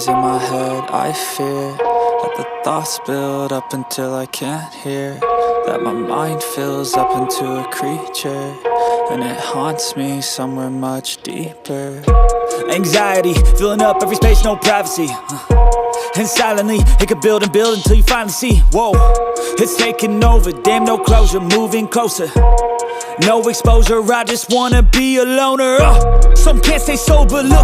noise in my head, I fear that the thoughts build up until I can't hear, that my mind fills up into a creature, and it haunts me somewhere much deeper. Anxiety, filling up every space, no privacy, and silently, it could build and build until you finally see, whoa, it's taking over, damn, no closure, moving closer. No exposure, I just wanna be a loner. Some can't stay sober, look